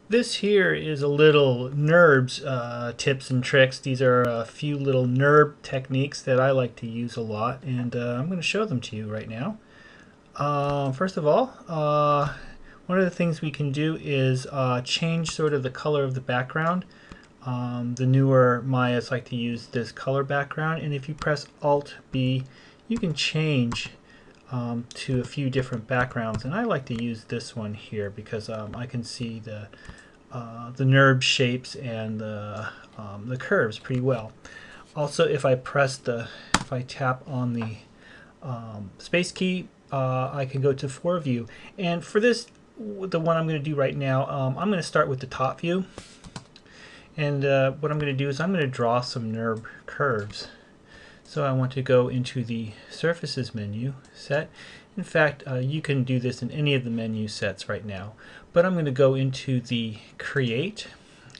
This here is a little NURBS tips and tricks. These are a few little NURB techniques that I like to use a lot, and I'm going to show them to you right now. First of all, one of the things we can do is change sort of the color of the background. The newer Mayas like to use this color background, and if you press Alt B, you can change to a few different backgrounds, and I like to use this one here because I can see the NURB shapes and the curves pretty well. Also, if I tap on the space key, I can go to 4 view. And for this, the one I'm going to do right now, I'm going to start with the top view. And what I'm going to do is I'm going to draw some NURB curves. So I want to go into the Surfaces menu set. In fact, you can do this in any of the menu sets right now. But I'm going to go into the Create.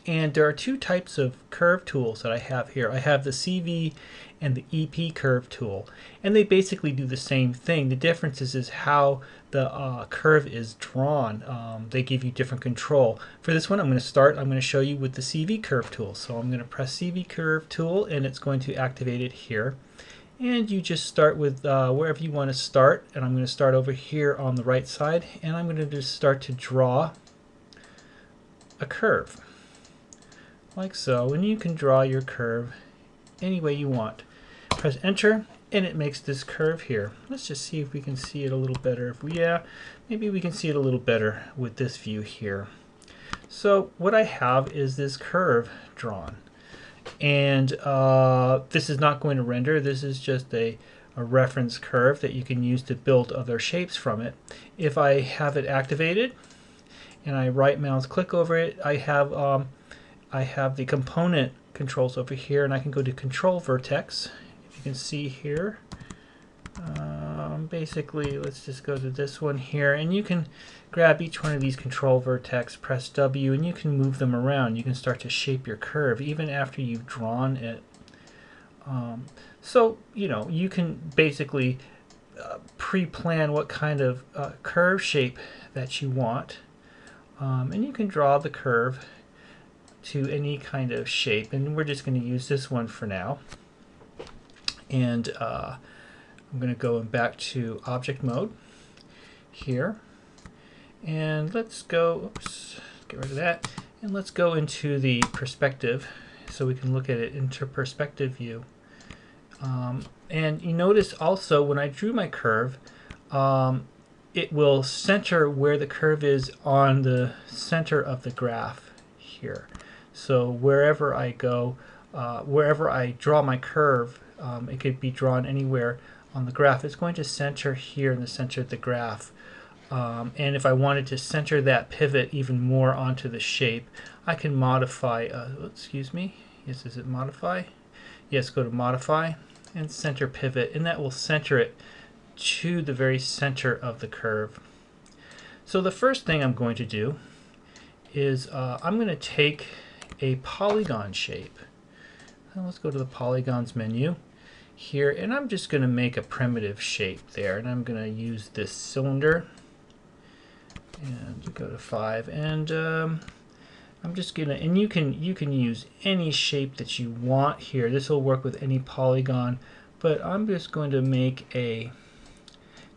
And there are two types of curve tools that I have here. I have the CV and the EP curve tool. And they basically do the same thing. The difference is how the curve is drawn. They give you different control. For this one, I'm going to show you with the CV curve tool. So I'm going to press CV curve tool, and it's going to activate it here. And you just start with wherever you want to start. And I'm going to start over here on the right side. And I'm going to just start to draw a curve, like so. And you can draw your curve any way you want. Press enter, and it makes this curve here. Let's just see if we can see it a little better. Maybe we can see it a little better with this view here. So what I have is this curve drawn, and this is not going to render. This is just a reference curve that you can use to build other shapes from it. If I have it activated and I right mouse click over it, I have the component controls over here, and I can go to Control Vertex. If you can see here, basically, let's just go to this one here, and you can grab each one of these Control Vertex, press W, and you can move them around. You can start to shape your curve even after you've drawn it. So, you can basically pre-plan what kind of curve shape that you want, and you can draw the curve to any kind of shape, and we're just going to use this one for now. And I'm going to go back to object mode here, and let's go, oops, get rid of that, and let's go into the perspective so we can look at it into perspective view. And you notice also when I drew my curve, it will center where the curve is on the center of the graph here. So wherever I go, wherever I draw my curve, it could be drawn anywhere on the graph. It's going to center here in the center of the graph. And if I wanted to center that pivot even more onto the shape, I can modify, excuse me, yes, is it modify? Yes, go to modify and center pivot, and that will center it to the very center of the curve. So the first thing I'm going to do is I'm going to take a polygon shape. Now let's go to the polygons menu here, and I'm just going to make a primitive shape there, and I'm going to use this cylinder and go to 5, and I'm just gonna, and you can use any shape that you want here. This will work with any polygon, but I'm just going to make a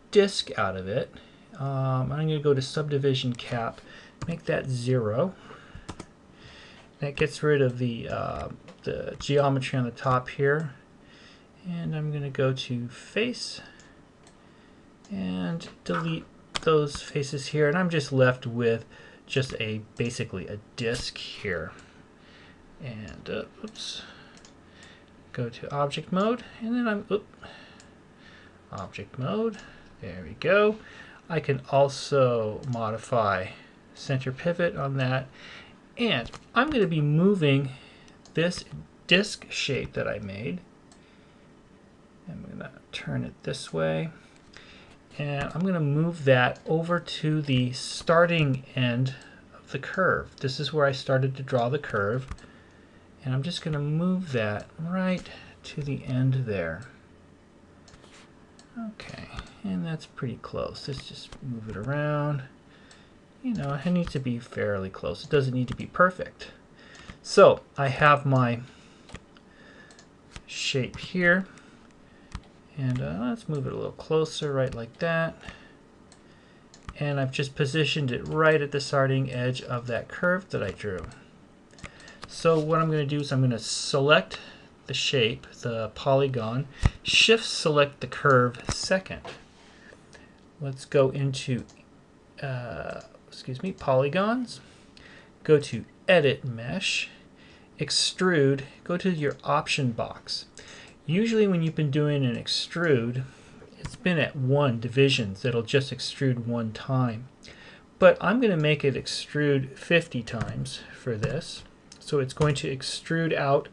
disk out of it. I'm going to go to subdivision cap, make that 0. That gets rid of the geometry on the top here, and I'm going to go to face and delete those faces here, and I'm just left with just basically a disk here. And oops, go to object mode, and then object mode, there we go. I can also modify center pivot on that, and I'm going to be moving this disk shape that I made. I'm going to turn it this way, and I'm going to move that over to the starting end of the curve. This is where I started to draw the curve, and I'm just going to move that right to the end there. Okay, and that's pretty close. Let's just move it around, You know, it needs to be fairly close. It doesn't need to be perfect. So I have my shape here, and let's move it a little closer, right like that. And I've just positioned it right at the starting edge of that curve that I drew. So what I'm going to do is I'm going to select the shape, the polygon, shift select the curve second. Let's go into polygons, go to edit mesh, extrude, go to your option box. Usually when you've been doing an extrude, it's been at 1 divisions. It'll just extrude 1 time. But I'm going to make it extrude 50 times for this. So it's going to extrude out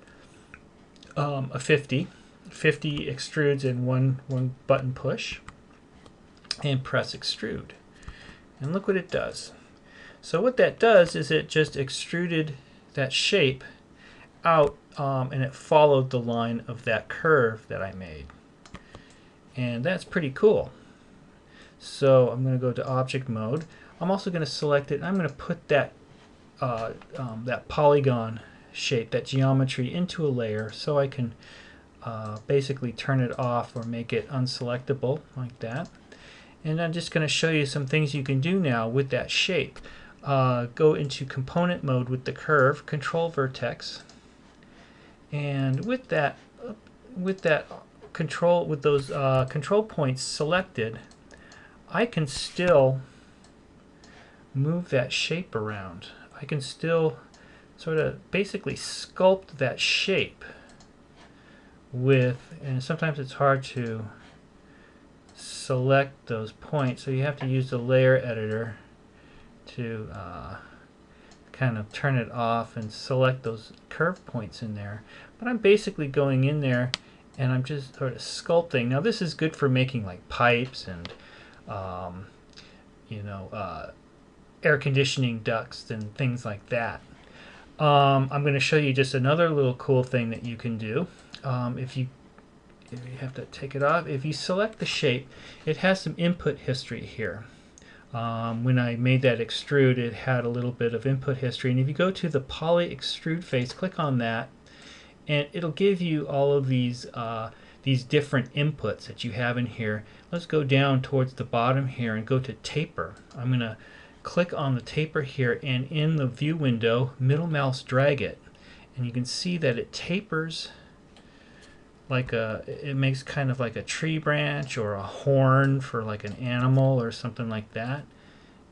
a 50. 50 extrudes in one button push. And press extrude. And look what it does. So what that does is it just extruded that shape out and it followed the line of that curve that I made. And that's pretty cool. So I'm going to go to object mode. I'm also going to select it, and I'm going to put that that polygon shape, that geometry, into a layer so I can basically turn it off or make it unselectable like that. And I'm just going to show you some things you can do now with that shape. Go into component mode with the curve, control vertex, and with those control points selected, I can still move that shape around. I can still sort of basically sculpt that shape with, and sometimes it's hard to select those points, so you have to use the layer editor to kind of turn it off and select those curve points in there. But I'm basically going in there and I'm just sort of sculpting. Now this is good for making like pipes and air conditioning ducts and things like that. I'm going to show you just another little cool thing that you can do. If you have to take it off, if you select the shape, it has some input history here. When I made that extrude, it had a little bit of input history, and if you go to the poly extrude face, click on that, and it'll give you all of these different inputs that you have in here. Let's go down towards the bottom here and go to taper. I'm going to click on the taper here, and in the view window, middle mouse drag it, and you can see that it tapers like it makes kind of like a tree branch or a horn for like an animal or something like that.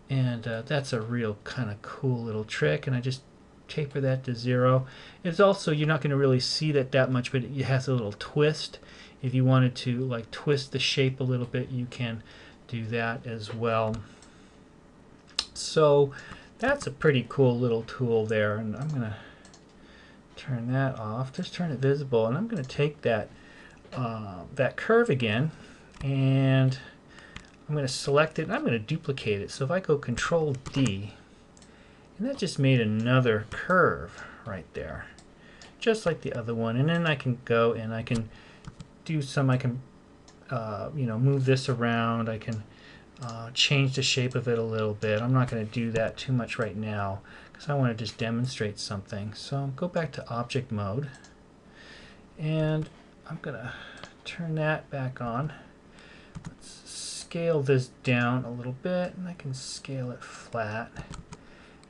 And that's a real kind of cool little trick, and I just taper that to 0. It's also, you're not going to really see that much, but it has a little twist. If you wanted to like twist the shape a little bit, you can do that as well. So that's a pretty cool little tool there, and I'm going to turn that off, just turn it visible, and I'm going to take that that curve again, and I'm going to select it, and I'm going to duplicate it. So if I go Control D, and that just made another curve right there, just like the other one. And then I can go and I can do some, I can move this around, I can change the shape of it a little bit. I'm not going to do that too much right now because I want to just demonstrate something. So go back to object mode, and I'm going to turn that back on. Let's scale this down a little bit, and I can scale it flat.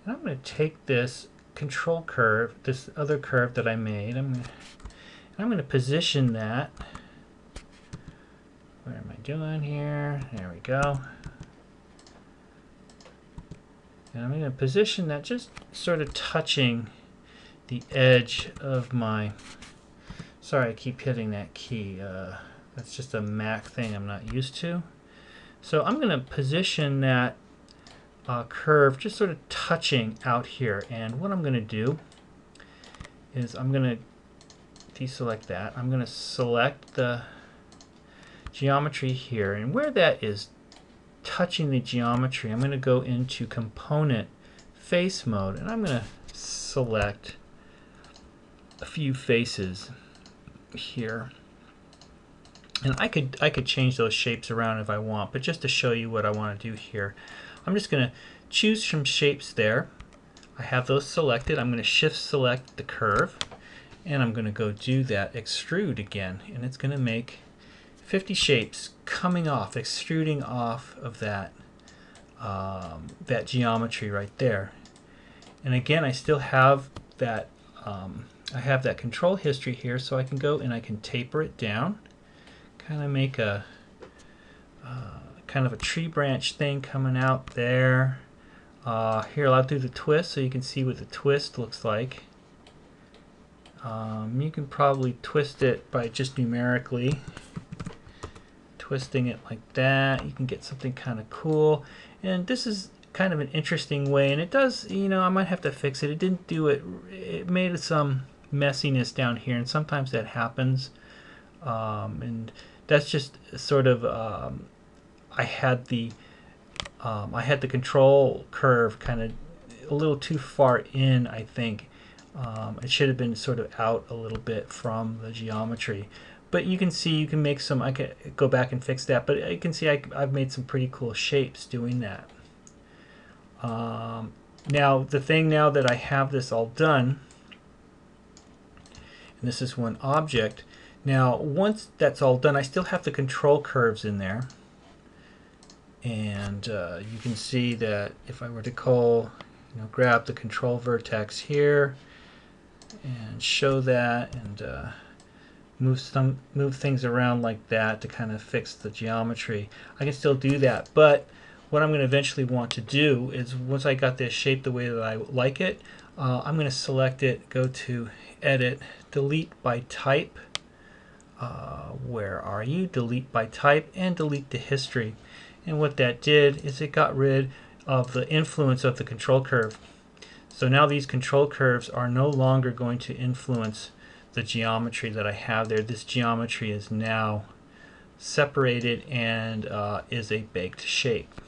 And I'm going to take this control curve, this other curve that I made, I'm going to position that. Where am I doing here? There we go. And I'm going to position that just sort of touching the edge of my... Sorry, I keep hitting that key. That's just a Mac thing I'm not used to. So I'm going to position that curve just sort of touching out here. And what I'm going to do is I'm going to deselect that. I'm going to select the geometry here, and where that is touching the geometry, I'm going to go into component face mode, and I'm going to select a few faces here. And I could change those shapes around if I want, but just to show you what I want to do here, I'm just going to choose some shapes there. I have those selected. I'm going to shift select the curve, and I'm going to go do that extrude again, and it's going to make 50 shapes coming off, extruding off of that that geometry right there. And again, I still have that I have that control history here, so I can go and I can taper it down, kind of make a kind of a tree branch thing coming out there. Here, I'll do the twist so you can see what the twist looks like. You can probably twist it by just numerically twisting it like that. You can get something kind of cool, and this is kind of an interesting way, and it does, you know, I might have to fix it. It didn't do it, it made some messiness down here, and sometimes that happens, and that's just sort of I had the control curve kind of a little too far in, I think. It should have been sort of out a little bit from the geometry. But you can see, you can make some, I can go back and fix that, but you can see I've made some pretty cool shapes doing that. Now, the thing now that I have this all done, and this is one object, now once that's all done, I still have the control curves in there. And you can see that if I were to grab the control vertex here and show that and move things around like that to kind of fix the geometry, I can still do that. But what I'm going to eventually want to do is, once I got this shape the way that I like it, I'm going to select it, go to Edit, Delete by Type. Where are you? Delete by Type, and delete the history. And what that did is it got rid of the influence of the control curve. So now these control curves are no longer going to influence the geometry that I have there. This geometry is now separated and is a baked shape.